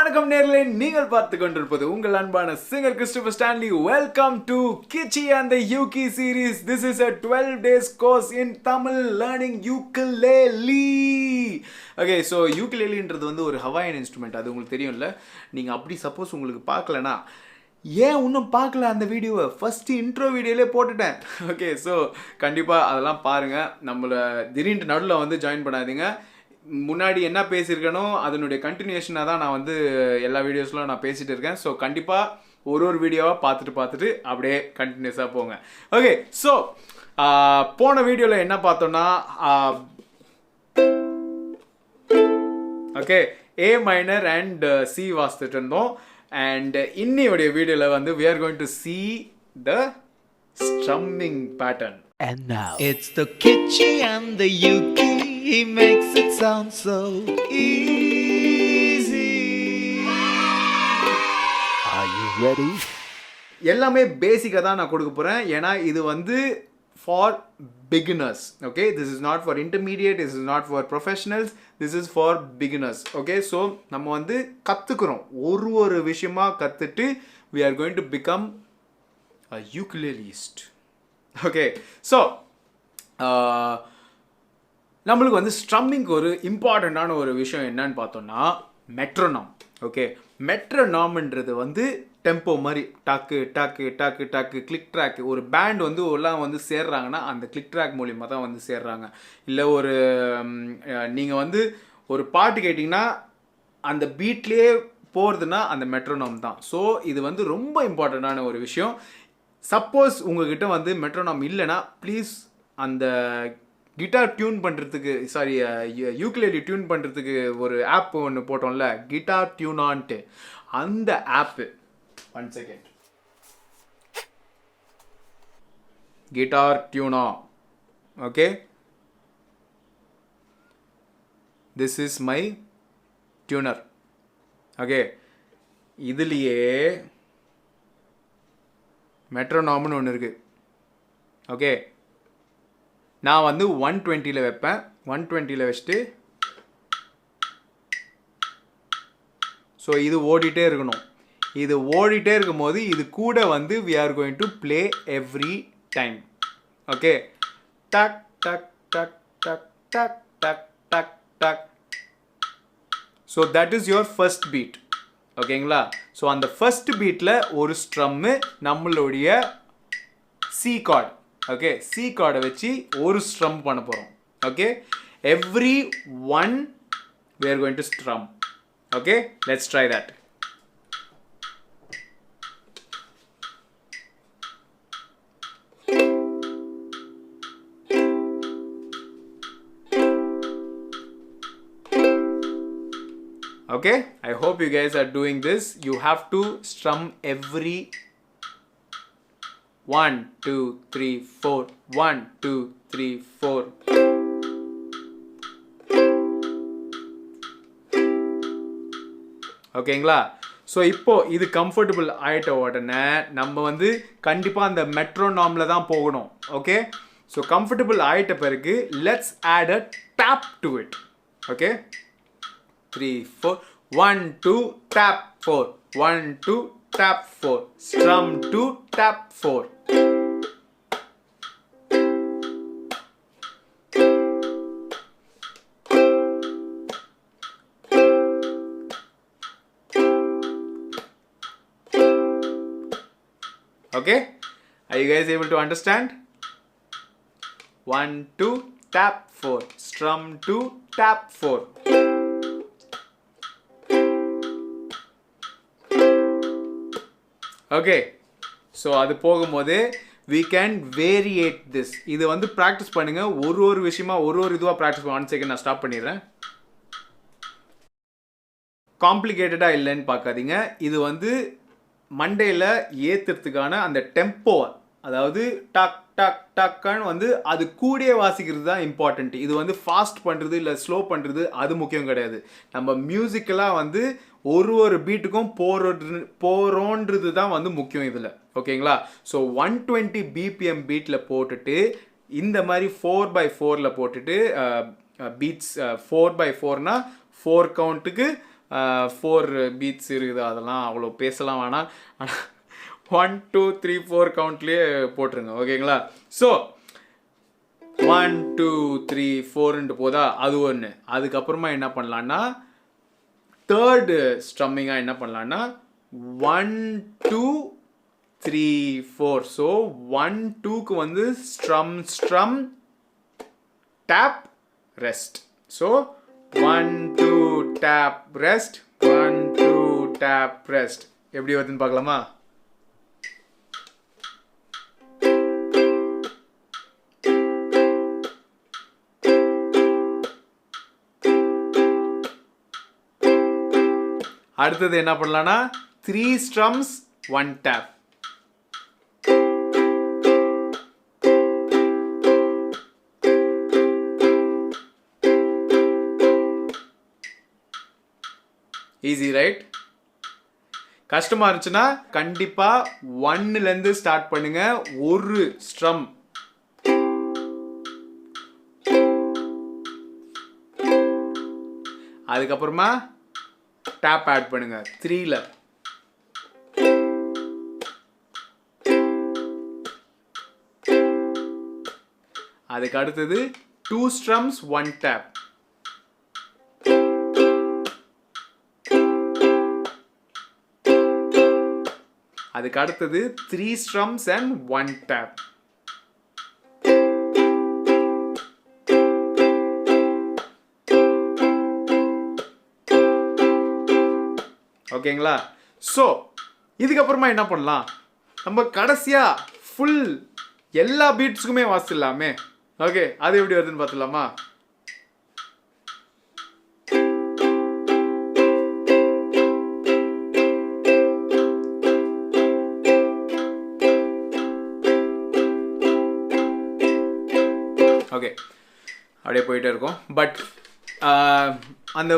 வணக்கம் நேர்களே, நீங்கள் பார்த்து கொண்டிருப்பது உங்கள் அன்பான singer Christopher Stanley. Welcome to கிச்சி and the Yuki series. This is a 12 days course in Tamil learning ukulele. Okay, so ukulele-ன்றது வந்து ஒரு ஹவாயன் இன்ஸ்ட்ருமெண்ட். அது உங்களுக்கு தெரியும்ல. நீங்கள் அப்படி சப்போஸ் உங்களுக்கு பார்க்கலனா ஏன் இன்னும் பார்க்கல அந்த வீடியோவை ஃபஸ்ட்டு இன்ட்ரோ வீடியோலே போட்டுட்டேன். ஓகே, ஸோ கண்டிப்பாக அதெல்லாம் பாருங்கள். நம்மளை திடீர்னு நடுவில் வந்து ஜாயின் பண்ணாதீங்க. முன்னாடி என்ன பேசியிருக்கேனோ அதனுடைய கண்டினியூஷனாக தான் நான் வந்து எல்லா வீடியோஸ்லாம் நான் பேசிகிட்டு இருக்கேன். ஸோ கண்டிப்பாக ஒரு வீடியோவாக பார்த்துட்டு அப்படியே கண்டினியூஸாக போங்க. ஓகே, ஸோ போன வீடியோவில் என்ன பார்த்தோன்னா okay A minor and C வாசித்துட்டு இருந்தோம். அண்ட் இன்னையோடைய வீடியோவில் வந்து we are going to see the strumming pattern. And now it's the Kitchi and the Yuki. He makes it sound so easy. Are you ready? எல்லாமே பேசிக்காக தான் நான் கொடுக்க போகிறேன். ஏன்னா இது வந்து for beginners. Okay, this is not for intermediate, this is not for professionals, this is for beginners. Okay, so நம்ம வந்து கற்றுக்குறோம். ஒரு விஷயமா கற்றுட்டு we are going to become a ukuleleist. Okay, so நம்மளுக்கு வந்து ஸ்ட்ரம்மிங்க்கு ஒரு இம்பார்ட்டண்ட்டான ஒரு விஷயம் என்னன்னு பார்த்தோம்னா மெட்ரோனாம். ஓகே, மெட்ரோனாம்ன்றது வந்து டெம்போ மாதிரி டக்கு டக்கு டக்கு டக்கு கிளிக் ட்ராக். ஒரு பேண்ட் வந்து எல்லாம் வந்து சேர்றாங்கன்னா அந்த கிளிக் ட்ராக் மூலிமா தான் வந்து சேர்றாங்க. இல்லை ஒரு நீங்கள் வந்து ஒரு பாட்டு கேட்டிங்கன்னா அந்த பீட்லேயே போகிறதுனா அந்த மெட்ரோனாம் தான். ஸோ இது வந்து ரொம்ப இம்பார்ட்டண்ட்டான ஒரு விஷயம். சப்போஸ் உங்ககிட்ட வந்து மெட்ரோனாம் இல்லைன்னா ப்ளீஸ் அந்த கிட்டார் டியூன் பண்ணுறதுக்கு யூக்குலேலி டியூன் பண்ணுறதுக்கு ஒரு ஆப் ஒன்று போட்டோம்ல, கிட்டார் டியூனான்ட்டு, அந்த ஆப்பு. 1 second. Guitar tuna. Okay, this is my tuner. Okay, இதுலேயே மெட்ரோனாம்னு ஒன்று இருக்குது. ஓகே, நான் வந்து 120 வைப்பேன். 120 வச்சுட்டு ஸோ இது ஓடிட்டே இருக்கணும். இது ஓடிட்டே இருக்கும் போது இது கூட வந்து we are going to play every time. Okay, டக் டக் டக் டக் டக் டக் டக் டக். So that is your first beat. ஓகேங்களா? ஸோ அந்த ஃபர்ஸ்ட் பீட்டில் ஒரு ஸ்ட்ரம்மு நம்மளுடைய சி கார்டு. ஓகே, சி கார்டை வச்சு ஒரு ஸ்ட்ரம் பண்ண போகிறோம். Okay, every one we are going to strum. Okay, let's try that. Okay, I hope you guys are doing this. You have to strum every 1 2 3 4 1 2 3 4. ஓகேங்களா? So இப்போ இது comfortable ஆகிட்ட உடனே நம்ம வந்து கண்டிப்பாக அந்த மெட்ரோனாமில் தான் போகணும். ஓகே, ஸோ கம்ஃபர்டபுள் ஆகிட்ட பிறகு let's add a tap to it. Okay, 3 4 1 2 tap 4 1 2 tap 4 strum 2 tap 4. Okay, are you guys able to understand? 1 2 tap 4 strum 2 tap 4. Okay, so அது போகும்போது we can variate this. இது வந்து ப்ராக்டிஸ் பண்ணுங்கள். ஒரு விஷயமா ஒரு இதுவாக ப்ராக்டிஸ் பண்ண. 1 செகண்ட், நான் ஸ்டாப் பண்ணிடுறேன். காம்ப்ளிகேட்டடாக இல்லைன்னு பார்க்காதீங்க. இது வந்து மண்டேல ஏற்றுறதுக்கான அந்த டெம்போ, அதாவது டக் டக் டக்குன்னு வந்து அது கூடயே வாசிக்கிறது தான் இம்பார்ட்டண்ட். இது வந்து ஃபாஸ்ட் பண்ணுறது இல்லை ஸ்லோ பண்ணுறது அது முக்கியம் கிடையாது. நம்ம மியூசிக்கலாக வந்து ஒரு பீட்டுக்கும் போகிறோன்றது தான் வந்து முக்கியம் இதில். ஓகேங்களா? ஸோ 120 BPM பீட்டில் போட்டுட்டு இந்த மாதிரி 4x4 போட்டுட்டு பீட்ஸ் 4x4னா 4 கவுண்ட்டுக்கு 4 பீட்ஸ் இருக்குது, அதெல்லாம் அவ்வளோ பேசலாம் வேணாம். ஆனால் 1 2 3 4 கவுண்ட்லேயே போட்டுருங்க, ஓகேங்களா? ஸோ 1 2 3 4ன்ட்டு போதா, அது ஒன்று. அதுக்கப்புறமா என்ன பண்ணலான்னா தேர்டு ஸ்ட்ரம்மிங்காக என்ன பண்ணலான்னா 1 2 3 4. ஸோ 1 2க்கு வந்து strum tap rest. So 1 2 tap rest, 1 2 tap rest. எப்படி வருதுன்னு பார்க்கலாமா? அடுத்தது என்ன பண்ணலாம்னா 3 strums 1 tap. Easy right? கஷ்டமா இருந்துச்சுன்னா கண்டிப்பா 1ல இருந்து ஸ்டார்ட் பண்ணுங்க. ஒரு ஸ்ட்ரம் அதுக்கப்புறமா டேப் ஆட் பண்ணுங்க 3ல. அதுக்கு அடுத்தது 2 strums 1 tap. அதுக்கு அடுத்தது 3 strums and 1 tap. ஓகேங்களா? ஸோ இதுக்கப்புறமா என்ன பண்ணலாம், நம்ம கடைசியா ஃபுல் எல்லா பீட்ஸுக்குமே வாசிடலாமே. ஓகே, அது எப்படி வருதுன்னு பார்த்துலாமா? ஓகே, அப்படியே போயிட்டே இருக்கும். பட் அந்த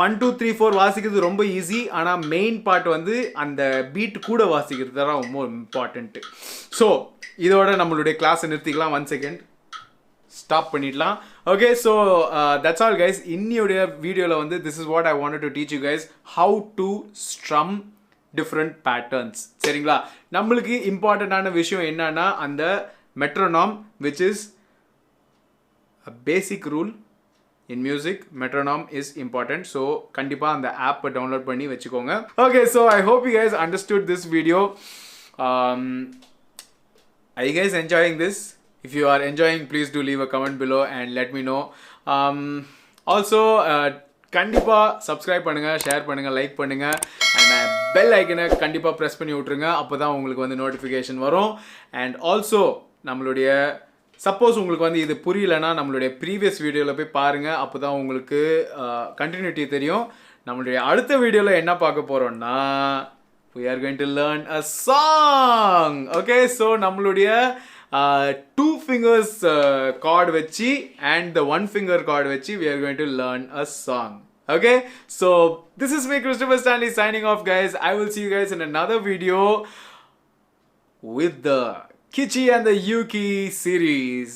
1 2 3 4 வாசிக்கிறது ரொம்ப ஈஸி. ஆனால் மெயின் பார்ட் வந்து அந்த பீட் கூட வாசிக்கிறது தான் ரொம்ப இம்பார்ட்டண்ட்டு. ஸோ இதோட நம்மளுடைய கிளாஸை நிறுத்திக்கலாம். 1 செகண்ட் ஸ்டாப் பண்ணிடலாம். Okay, so that's all guys. இன்னியோடைய வீடியோவில் வந்து this is what I wanted to teach you guys, how to strum different patterns. சரிங்களா? நம்மளுக்கு இம்பார்ட்டண்ட்டான விஷயம் என்னன்னா அந்த metronome, which is a basic rule in music. Metronome is important. So kandipa and the app download panni vechukonga. Okay, so I hope you guys understood this video. Are you guys enjoying this? If you are enjoying, please do leave a comment below and let me know. Also kandipa subscribe பண்ணுங்க, share பண்ணுங்க, like பண்ணுங்க, and bell ஐக்கனை கண்டிப்பா press பண்ணி விட்டுருங்க. அப்பதான் உங்களுக்கு வந்து நோட்டிஃபிகேஷன் வரும். And also நம்மளுடைய சப்போஸ் உங்களுக்கு வந்து இது புரியலன்னா நம்மளுடைய ப்ரீவியஸ் வீடியோவில் போய் பாருங்கள். அப்போ தான் உங்களுக்கு கண்டினியூட்டி தெரியும். நம்மளுடைய அடுத்த வீடியோவில் என்ன பார்க்க போகிறோம்னா we are going to learn a song. Okay, so நம்மளுடைய 2 fingers chord வச்சு and the 1 finger chord வச்சு we are going to learn a song. Okay, so this is me, Christopher Stanley, signing off guys. I will see you guys in another video with the Kitchi and the Yuki series.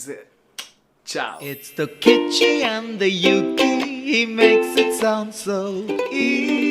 Ciao. It's the Kitchi and the Yuki, he makes it sound so easy.